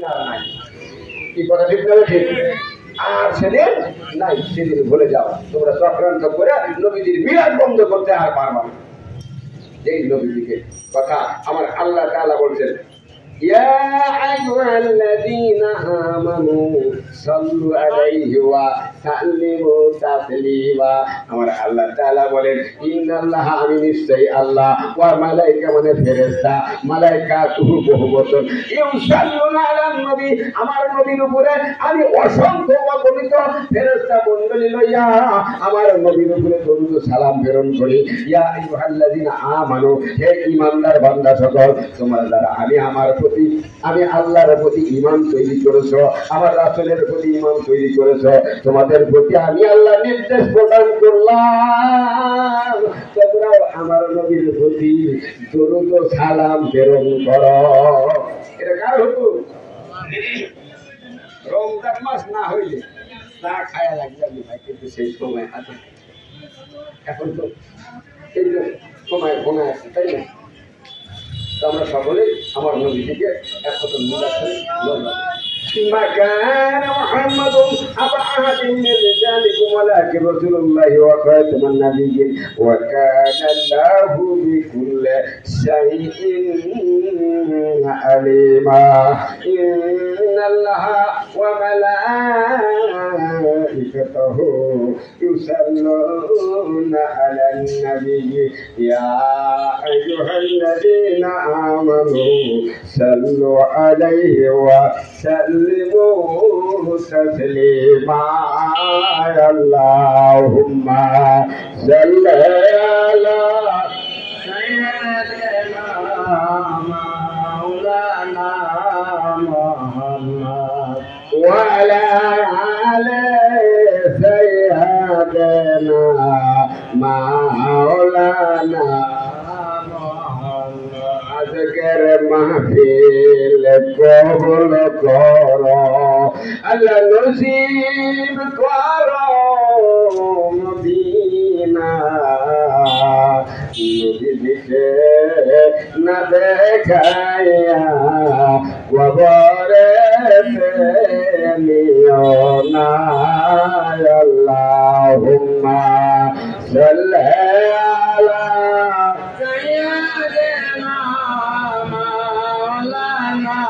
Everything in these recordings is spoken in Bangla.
নাই কি কথা ঠিক না ঠিক? আর সেদিন নাই, সেদিন ভুলে যাও। তোমরা চক্রান্ত করে নবীজির মিলাদ বন্ধ করতে আর পারবা না। এই নবীজিকে কথা আমার আল্লাহ তাআলা বলছেন, ইয়া আইয়ুহাল্লাযীনা আমানু সাল্লু আলাইহি ওয়া সাল্লিমু তাসলিমা। আমার আল্লাহ তাআলা বলেন, ইন্নাল্লাহা, আমি নিশ্চয়ই আল্লাহ, ওয়া মালাইকা মানে ফেরেশতা, মালাইকাতুহু বহু বচন, ইউসাল্লুনা আলান নবী, আমার নবীর উপরে আমি অসংখ্য অগণিত ফেরেশতা মণ্ডলী লইয়া আমার নবীর উপরে দরুদ ও সালাম প্রেরণ করি। ইয়া আইয়ুহাল্লাযীনা আমানু, হে ঈমানদার বান্দা সকল, তোমরা যারা আমি আল্লাহর প্রতি ঈমান তৈরি করেছো, আমার রাসূলের প্রতি ঈমান তৈরি করেছো, তোমাদের প্রতি আমি আল্লাহ নির্দেশ প্রদান করলাম, তোমরাও আমার নবীর প্রতি দরুদ ও সালাম প্রেরণ করো। এটা কার হুকুম? রমজান মাস না হইলে তা খায়া লাগবে ভাই, কিন্তু সেই সময় আছে। এখন তো এই যে সময় ঘনা আছে, তাই না? আমরা সকলেই আমার নবীকে একসাথে মিলাদ ما كان محمد أبا أحد من رجالكم ولكن رسول الله وخاتم النبيين وكان الله بكل شيء عليما إن الله وملائكته يصلون على النبي يا أيها الذين آمنوا صلوا عليه وسلموا تسليما اللهم صل على سيدنا مولانا محمد وعلى آل سيدنا مولانا আজকের মাহফিল কবুল করো, আল্লাহ নসিব করো মদিনা, নবীকে না দেখাইয়া কবরেতে নিও না। আল্লাহুম্মা সাল্লি আলা সাইয়্যিদিনা মাওলানা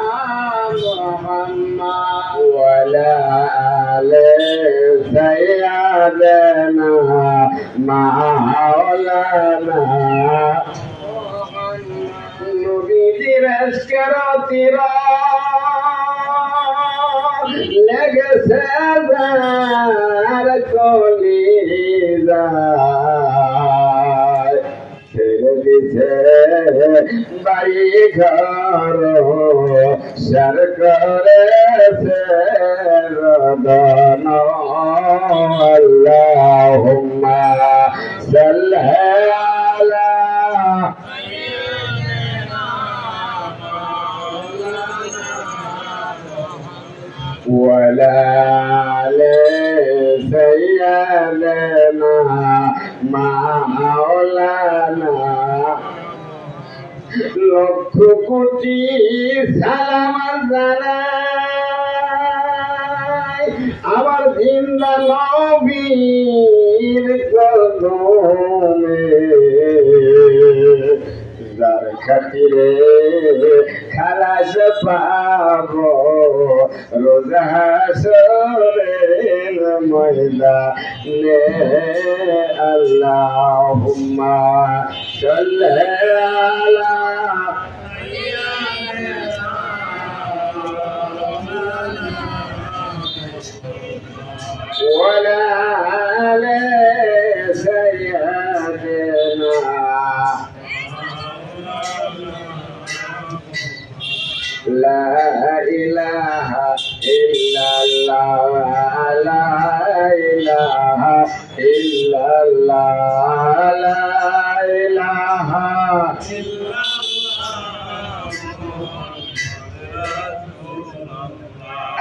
মুহাম্মদ ওয়া আলা আলি সাইয়্যিদিনা মাওলানা নবীজির আজকের তিরা লেগেছে যার কলিজায়, ছেড়ে দিছে বাড়ি ঘর সার করেছে রদন। আল্লাহুম্মা সাল্লি আলা وعلى آل سيدنا مولانا লক্ষ কোটি সালাম জানাই আমার জিন্দা নবীর কদমে, যার খাতিরে খালাস পাবো রোজ হাসরের ময়দানে। আল্লাহুম্মা সাল্লি আলা ওয়া আলা আলি সাইয়্যিদিনা লা ইলাহা ইল্লাল্লাহ লা ইলাহা ইল্লাল্লাহ লা ইলাহা ইল্লাল্লাহ।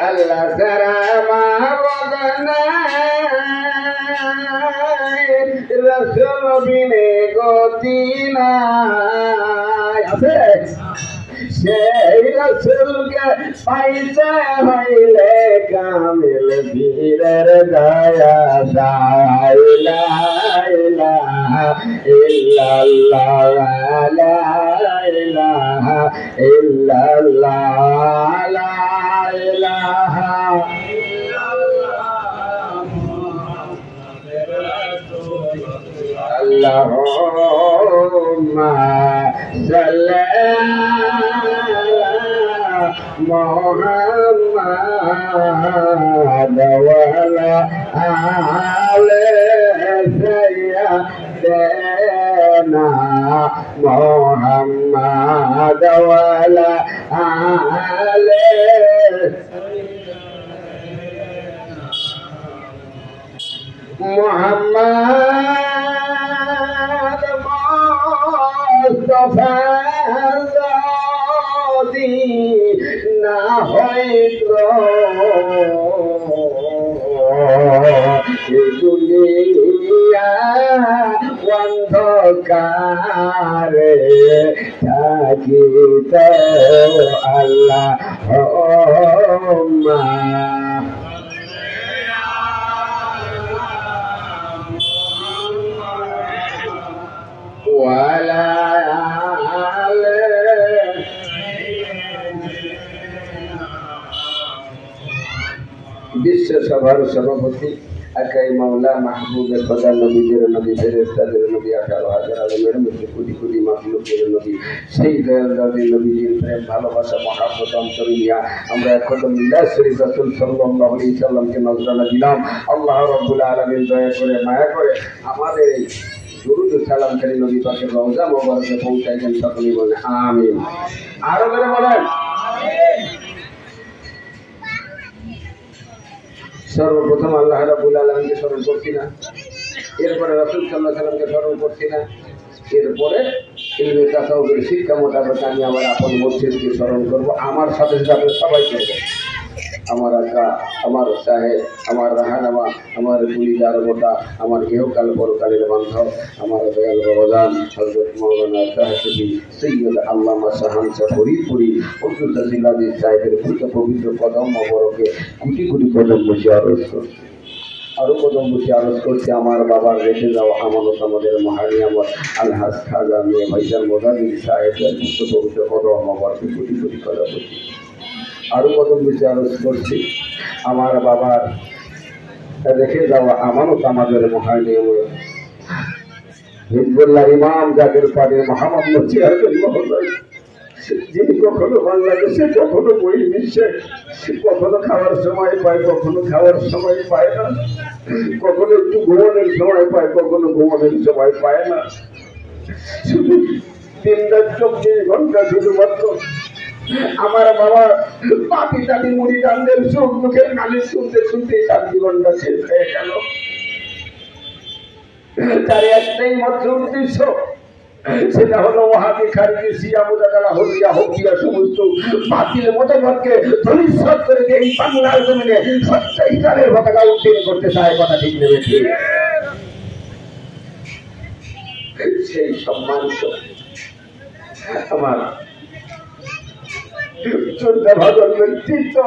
আল্লাহ ছাড়া মাবুদ নাই, রাসূল বিনে গতি নাই। আছে সেই রসুলকে পাইতে হইলে কামিল বীরের দয়া লা ইলাহা ইল্লাল্লাহ লা ইলাহা ইল্লাল্লাহ লা ইলাহা Allahumma salli ala Muhammad wa ala ali sayyidina Muhammad wa ala ali Muhammad Mustafa যদি না হইতো দুনিয়া অন্ধকারে থাকিত আল্লাহুম্মা وعلى বিশ্ব সভার সভাপতি আকাই মাওলা মাহবুবে খোদা নবীদের নবী ফেরেশতাদের নবী 18,000 আলমের মধ্যে কোটি কোটি মাখলুকের নবী সেই দয়াল নবীজির প্রেম ভালোবাসা মহাব্বত অন্তরে নিয়া আমরা এখন মিলাদ শরীফ রাসূল সাল্লাল্লাহু আলাইহি সাল্লামকে নজরানা দিলাম। আল্লাহ রাব্বুল আলামিন দয়া করে মায়া করে আমাদের এই দুরূদ সালাম করি নবী পাকের রওজা মোবারকে পৌঁছায় দেন, সকলেই বলেন আমিন। আরো করে বলেন আমিন। সর্বপ্রথম আল্লাহ রাব্বুল আলামিনকে স্মরণ করছি না, এরপরে রাসূল সাল্লাল্লাহু আলাইহি সাল্লামকে স্মরণ করছি না, এরপরে ইলমে তাসাউফের শিক্ষা মোতাবেক আমি আমার আপন মুর্শিদকে স্মরণ করব। আমার সাথে সাথে সবাই করবে, আমার আকা, আমার সাহেব, আমার রাহানামা, আমার পুলিদার গোটা, আমার ইহকাল পরকালের বান্ধব, আমার দয়াল ভগবান হযরত মাওলানা সাহেবী সৈয়দ আল্লামা শাহানশা ফরিদপুরি হুজুর জিলানী সাহেবের পবিত্র কদম মোবারকে কোটি কোটি কদম বসে আরজ করছি, আরো কদম বসে আরজ করছি। আমার বাবার রেখে যাওয়া আমানত আমাদের মহানিয়ামত আলহাজ খাজা মিয়া ভাইজান মোজামিল সাহেবের পবিত্র কদম মোবারকে কোটি কোটি কদম বসি, আরো কদম বসে আরজ করছি। আমার বাবার রেখে যাওয়া আমানত আমাদের মহানিয়ামত হিজবুল্লাহ ইমাম জাকের পাড়ের মোহাম্মদ মুফতি মহোদয়, যিনি কখনো বাংলাদেশে, কখনো বহির্বিশ্বে, কখনো খাওয়ার সময় পায়, কখনো খাওয়ার সময় পায় না, কখনো একটু ঘুমানোর সময় পায়, কখনো ঘুমানোর সময় পায় না, শুধু 3-24 ঘন্টা শুধুমাত্র আমার বাবা পাপি টাপি মুড়ি টানদের চোখ মুখের নালি শুনতে শুনতে তার জীবনটা শেষ হয়ে গেল। তার একটাই মাত্র উদ্দেশ্য, সেটা হলো ওয়াহাবি খারিজি শিয়া মুজাদ্দালা হলিয়া হকিয়া সমস্ত বাতিল মতবাদকে ধূলিসাৎ করে দিয়ে এই বাংলার জমিনে সত্যিকারের পতাকা উত্তীর্ণ করতে চায়। কথা ঠিক নেবে ঠিক? সেই সম্মানিত আমার চোদ্দা ভাজন ব্যক্তিত্ব,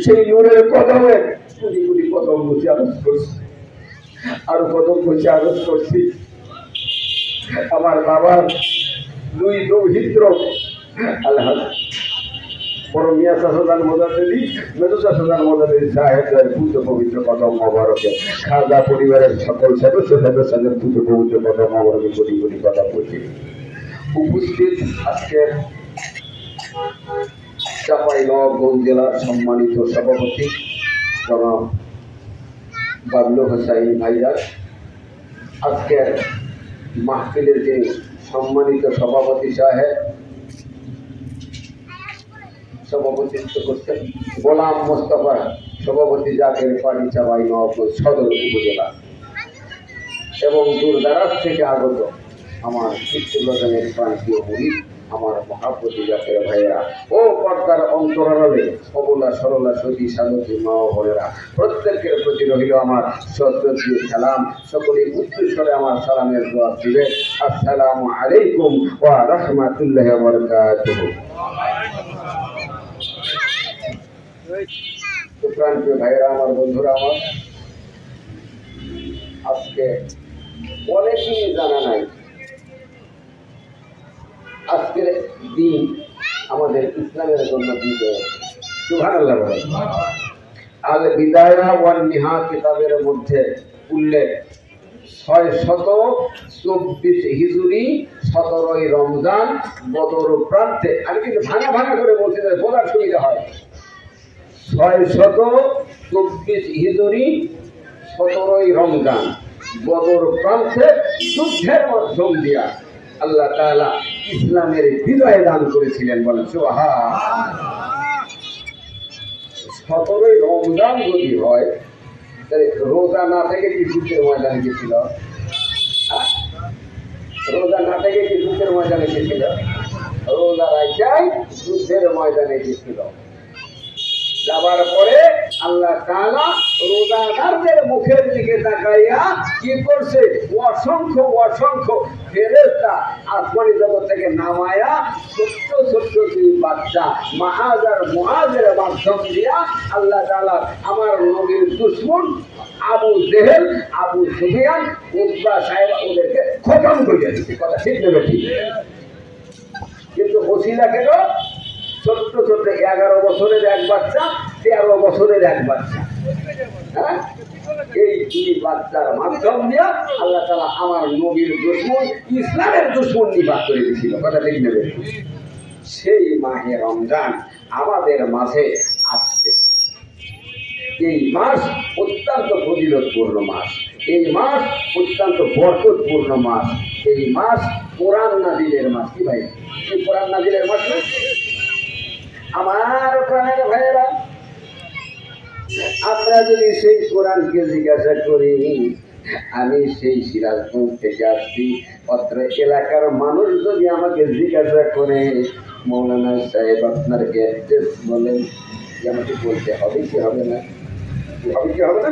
সেই নূরের কদমে কোটি কোটি কদম বসে আরজ করছি, আরো কদম বসে আরজ করছি। আমার বাবার দুই দৌহিত্র আলহাজ বড় মিয়া শাহজান মোজাদ্দেদি, মেজো শাহজান মোজাদ্দেদি সাহেবের পূজ্য পবিত্র কদম মোবারকে খাজা পরিবারের সকল সদস্যদের পূজ্য পবিত্র কদম মোবারকে কোটি কোটি কথা বলছি। উপস্থিত আজকের চাঁপাইনবাবগঞ্জ জেলার সম্মানিত সভাপতি জনাব বাবলু হোসাইন ভাইজান, আজকের মাহফিলের যে সম্মানিত সভাপতি সাহেব সভাপতিত্ব করছেন, গোলাম মোস্তফা সভাপতি জাকের পাড়ি চাঁপাইনবাবগঞ্জ সদর উপজেলা এবং দূর দারাজ থেকে আগত আমার চিত্তপ্রদানের প্রান্তীয় মুরিদ আমার মহাপতি জাতের ভাইয়েরা, ও পর্দার অন্তরালে অবলা সরলা সতী সাধকী মা ও বোনেরা, প্রত্যেকের প্রতি রহিল আমার শ্রদ্ধেয় সালাম। সকলে উচ্চস্বরে আমার সালামের জবাব দিবেন। আসসালামু আলাইকুম ওয়া রাহমাতুল্লাহি ওয়া বারাকাতুহু। প্রান্তীয় ভাইয়েরা আমার, বন্ধুরা আমার, আজকে অনেকেই জানা নাই আজকের দিন আমাদের ইসলামের জন্য বিজয়। সুবহানাল্লাহ বলেন। আল বিদায়া ওয়ান নিহা কিতাবের মধ্যে উল্লেখ 624 হিজরি 17 রমজান বদর প্রান্তে। আমি কিন্তু ভাঙা ভাঙা করে বলছি, বলার সুবিধা হয়। 624 হিজরি 17 রমজান বদর প্রান্তে যুদ্ধের মাধ্যম দিয়া আল্লাহ তাআলা ইসলামের বিজয় দান করেছিলেন। বলেন সুবহানাল্লাহ। 17 রমজান যদি হয়, তাহলে রোজা না থেকে কি যুদ্ধের ময়দানে গেছিল? রোজা না থেকে কি যুদ্ধের ময়দানে গেছিল? রোজা রাখাই যুদ্ধের ময়দানে গেছিল। যাবার পরে আল্লাহ তাআলা রোজাদারদের মুখের দিকে তাকাইয়া কি করছে? অসংখ্য অসংখ্য ফেরেশতা আসমানি জগৎ থেকে নামায়া ছোট্ট ছোট্ট দুই বাচ্চা মাআজ আর মুআজের মাধ্যম দিয়া আল্লাহ তাআলা আমার নবীর দুশমন আবু জেহেল, আবু সুফিয়ান, উতবা সাহেব ওদেরকে খতম করে দিচ্ছে। কথা ঠিক নেবে ঠিক, কিন্তু ওসিলা কেন? ছোট্ট ছোট্ট 11 বছরের এক বাচ্চা, 13 বছরের এক বাচ্চা। হ্যাঁ, এই দুই বাচ্চার মাধ্যম দিয়ে আল্লাহ তাআলা আমার নবীর দুশমন, ইসলামের দুশমন নিপাত করে দিয়েছিল। কথা ঠিক নেবে। সেই মাহে রমজান আমাদের মাঝে আসছে। এই মাস অত্যন্ত ফজিলতপূর্ণ মাস, এই মাস অত্যন্ত বরকতপূর্ণ মাস, এই মাস কোরআন নাজিলের মাস। কি ভাই, এই কোরআন নাজিলের মাস না? আমার প্রাণের ভাইয়েরা, আমরা যদি সেই কোরআনকে জিজ্ঞাসা করি, আমি সেই সিরাজগঞ্জ থেকে আসছি, অত্র এলাকার মানুষ যদি আমাকে জিজ্ঞাসা করে, মৌলানা সাহেব আপনার অ্যাড্রেস বলেন, আমাকে বলতে হবে কি হবে না? হবে কি হবে না?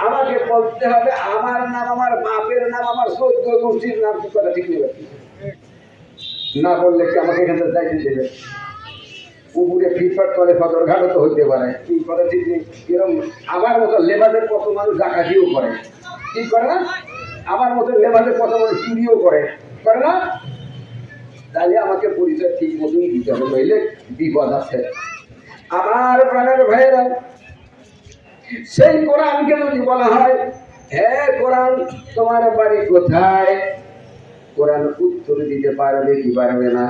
আমাকে বলতে হবে আমার নাম, আমার বাপের নাম, আমার সৌদ্য গোষ্ঠীর নাম। কি কথা ঠিক নেবে? না বললে কি আমাকে এখান থেকে যাইতে দেবে? উপরে ফিটফাট করে সদরঘাটও তো হইতে পারে। কি করে ঠিক নেই? এরকম আমার মতো লেবাদের কত মানুষ ডাকাতিও করে, ঠিক করে না? আমার মতো লেবাদের কত মানুষ চুরিও করে না? তাহলে আমাকে পরিচয় ঠিক মতোই দিতে হবে, নইলে বিপদ আছে। আমার প্রাণের ভাইয়েরা, সেই কোরআনকে যদি বলা হয়, হ্যাঁ কোরআন তোমার বাড়ি কোথায়, কোরআন উত্তর দিতে পারবে কি পারবে না?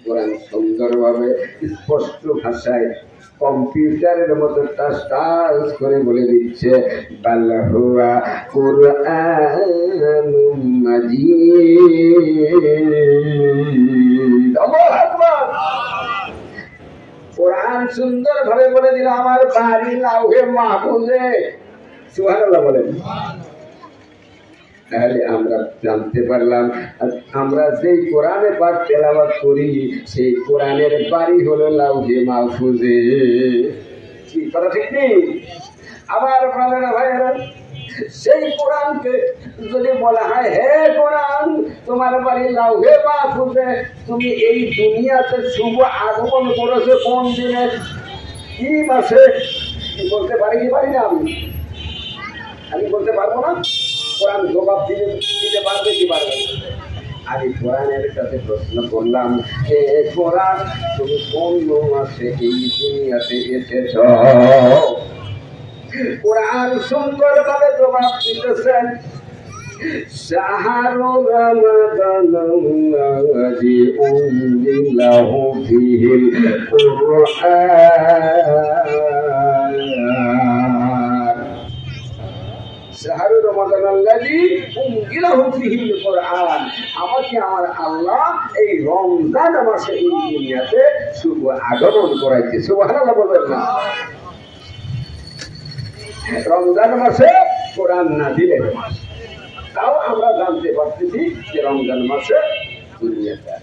কোরআন সুন্দরভাবে স্পষ্ট ভাষায় কম্পিউটারের মতো টাচ টাচ করে বলে দিচ্ছে, বাল হুয়া কুরআনুম মাজিদ। আল্লাহু আকবার। কোরআন সুন্দরভাবে বলে দিল আমার বাড়ি লাউহে মাহফুজে। সুবহানাল্লাহ বলেন। তাহলে আমরা জানতে পারলাম, আমরা যেই কোরআনে পাক তেলাওয়াত করি, সেই কোরআনের বাড়ি হলো লাউহে মাহফুজে। কি কথা ঠিক নেই? আবার প্রাণের ভাইয়েরা, সেই কোরআনকে যদি বলা হয়, হে কোরআন তোমার বাড়ি লাউহে মাহফুজে, তুমি এই দুনিয়াতে শুভ আগমন করেছো কোন দিনে, কি মাসে? বলতে পারি কি পারি না? আমি বলতে পারবো না। কোরআন জবাব দিতে পারবে কি পারবে? আমি কোরআনের কাছে প্রশ্ন করলাম, হে কোরআন তুমি কোন মাসে এই দুনিয়াতে এসেছ? কোরআন সুন্দরভাবে জবাব দিতেছেন, শাহরু রমাদানাল্লাযী উনজিলাহু ফীহিল কুরআন। শাহরু রমাদানাল্লাযী উনজিলাহু ফীহিল কুরআন। আমাকে আমার আল্লাহ এই রমজান মাসে এই দুনিয়াতে শুভ আগমন করাইছে। সুবহানাল্লাহ বলবেন না? রমজান মাসে কোরআন নাযিলের মাস। তাও আমরা জানতে পারতেছি যে রমজান মাসে দুনিয়াতে।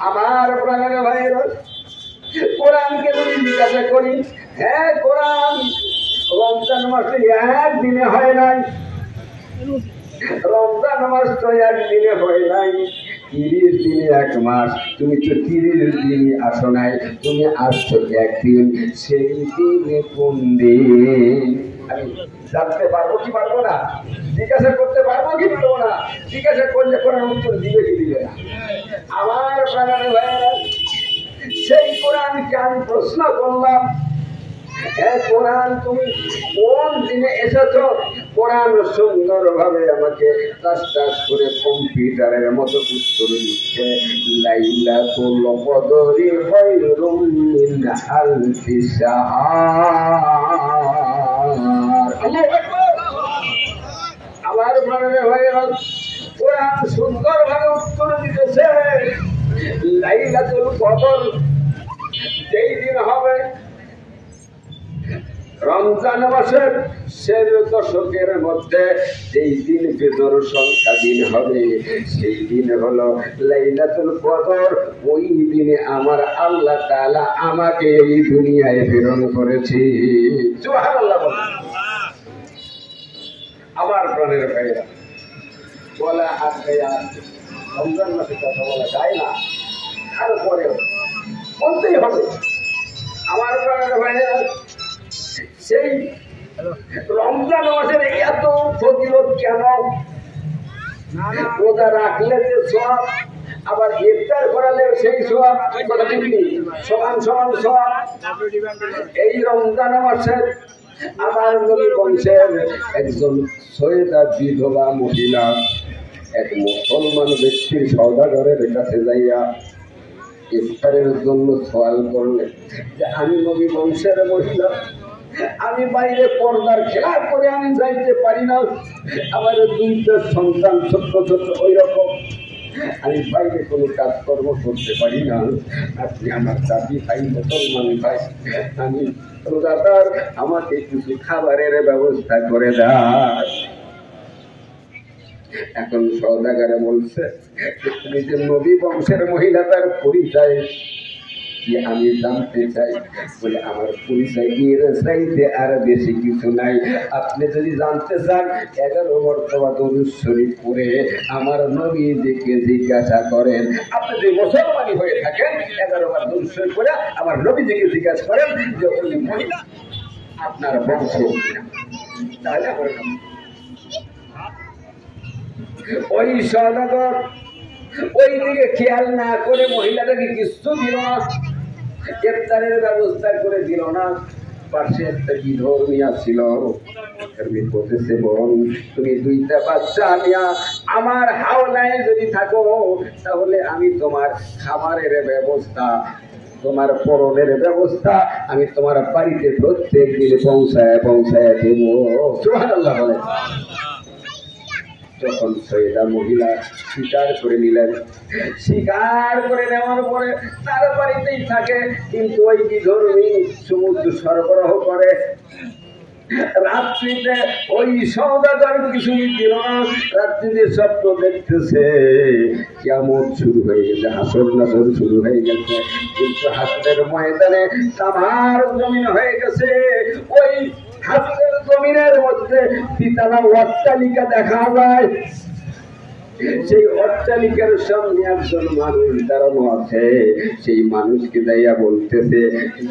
আমার প্রাণের ভাইয়েরা, কোরআনকে যদি জিজ্ঞাসা করি, হ্যাঁ কোরআন রমজান মাসে একদিনে হয় নাই, রমজান মাস তো একদিনে হয় নাই, 30 দিনে 1 মাস। তুমি তো 30 দিন আসো নাই, তুমি আসছো একদিন। সেই দিনে কোন দিন আমি জানতে পারবো কি পারবো না? জিজ্ঞাসা করতে পারবো কি পারবো না? জিজ্ঞাসা করলে কোরআন উত্তর দিবে কি দিবে না? আমার প্রাণের ভাইয়েরা, সেই কোরআনকে আমি প্রশ্ন করলাম, হ্যাঁ কোরআন তুমি কোন দিনে এসেছ? কোরআন সুন্দর ভাবে আমাকে টাস টাস করে কম্পিউটারের মতো উত্তর দিচ্ছে, লাইলাতুল কদরি খায়রুম মিন আলফি শাহর। আল্লাহু আকবার। আমার প্রাণের ভাইয়েরা, কোরআন সুন্দর ভাবে উত্তর দিতেছে, লাইলাতুল কদর যেই দিন হবে রমজান মাসের শেষ দশকের মধ্যে, যেই দিন বেজর সংখ্যা দিন হবে, সেই দিন হলো লাইলাতুল কদর। ওই দিনে আমার আল্লাহ তাআলা আমাকে এই দুনিয়ায় প্রেরণ করেছে। সুবহানাল্লাহ বলেন। আমার প্রাণের ভাইয়েরা, বলা আজকে আর রমজান মাসে কথা বলা যায় না, তারপরেও বলতেই হবে। আমার প্রাণের ভাইয়েরা, সেই রমজান মাসের এত ফজিলত কেন? রোজা রাখলে যে সওয়াব, আবার ইফতার করালে সেই সওয়াব, কথা ঠিক নেই, সমান সমান সওয়াব। এই রমজান মাসের আমার নবী বংশের একজন সৈয়দা বিধবা মহিলা এক মুসলমান ব্যক্তির সওদাগরের কাছে যাইয়া ইফতারের জন্য সওয়াল করলেন যে, আমি নবী বংশের মহিলা, আমি বাইরে পর্দার খেলা করে আমি যাইতে পারি না, আমার 2টা সন্তান ছোট্ট ছোট্ট, ওই রকম আমি বাইরে কোনো কাজকর্ম করতে পারি না। আপনি আমার দাবি ভাই, মুসলমান ভাই, আমি রোজাদার, আমাকে কিছু খাবারের ব্যবস্থা করে দেন। এখন সওদাগরে বলছে, তুমি যে নবী বংশের মহিলা, তার পরিচয় কি আমি জানতে চাই। বলে, আমার পরিচয় এর চাইতে আর বেশি কিছু নাই। আপনি যদি জানতে চান, 11 মর্তবা দরুদ শরীফ পড়ে আমার নবীজিকে জিজ্ঞাসা করেন। আপনি যদি মুসলমানই হয়ে থাকেন, 11 বার দরুদ শরীফ পড়ে আমার নবীজিকে জিজ্ঞাসা করেন যে ওই মহিলা আপনার বংশ, তাহলে আমার ওই সওদাগর ওই দিকে খেয়াল না করে মহিলাটাকে কিছু দিল না, ইফতারের ব্যবস্থা করে দিল না। পাশে একটা বিধর্মিয়া ছিল, বলতেছে, বোন তুমি 2টা বাচ্চা নিয়া আমার হাওলায় যদি থাকো, তাহলে আমি তোমার খাবারের ব্যবস্থা, তোমার পরনের ব্যবস্থা আমি তোমার বাড়িতে প্রত্যেক দিন পৌঁছায় পৌঁছায় দেব। সুবহানাল্লাহ বলে। যখন সৈয়দা মহিলা স্বীকার করে নিলেন, স্বীকার করে নেওয়ার পরে তার বাড়িতেই থাকে, কিন্তু ওই বিধর্মী সমুদ্র সরবরাহ করে। রাত্রিতে ওই সওদাগর কিছুই দিল না, রাত্রিতে স্বপ্ন দেখতেছে কিয়ামত শুরু হয়ে গেছে, হাসর নাসর শুরু হয়ে গেছে, কিন্তু হাসরের ময়দানে তামার জমিন হয়ে গেছে। ওই হাসরের জমিনের মধ্যে দ্বিতলা অট্টালিকা দেখা যায়। সেই অট্টালিকার সামনে একজন মানুষ দাঁড়ানো আছে। সেই মানুষকে যাইয়া বলতেছে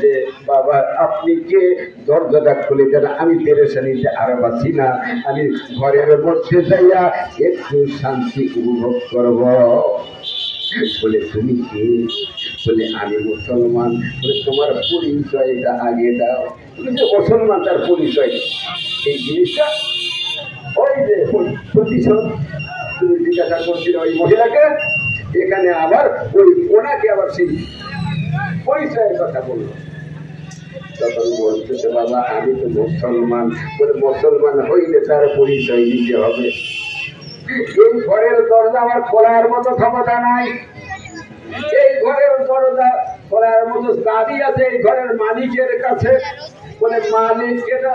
যে, বাবা আপনি কে? দরজাটা খুলে দেন, আমি পেরেশানিতে আর বাঁচি না, আমি ঘরের মধ্যে যাইয়া একটু শান্তি উপভোগ করব। বলে, তুমি কে? বলে, আমি মুসলমান। বলে, তোমার পরিচয়টা আগে দাও। তুমি যে মুসলমান, তার পরিচয় এই জিনিসটা ওই যে প্রতিশোধ তুমি জিজ্ঞাসা করছিল ওই মহিলাকে, এখানে আবার ওই ওনাকে আবার সেই পরিচয়ের কথা বললো। তখন বলতেছে, বাবা আমি তো মুসলমান। বলে, মুসলমান হইলে তার পরিচয় দিতে হবে। এই ঘরের দরজা আমার খোলার মতো ক্ষমতা নাই, এই ঘরের দরজা খোলার মতো চাবি আছে এই ঘরের মালিকের কাছে। বলে, মালিক কেটা?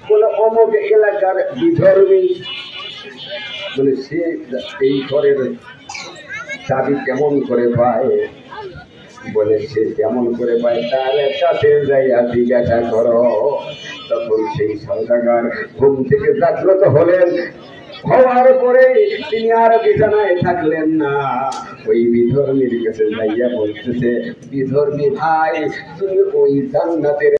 বলে, অমুক এলাকার বিধর্মী। বলে, সে এই ঘরের চাবি কেমন করে পায়? বলে সে কেমন করে পায় তার কাছে যাইয়া জিজ্ঞাসা করো। তখন সেই সওদাগর ঘুম থেকে জাগ্রত হলেন। হওয়ার পরে তিনি আর বিছানায় থাকলেন না, ওই বিধর্মীর কাছে যাইয়া বলতেছে, বিধর্মী ভাই, তুমি ওই জান্নাতের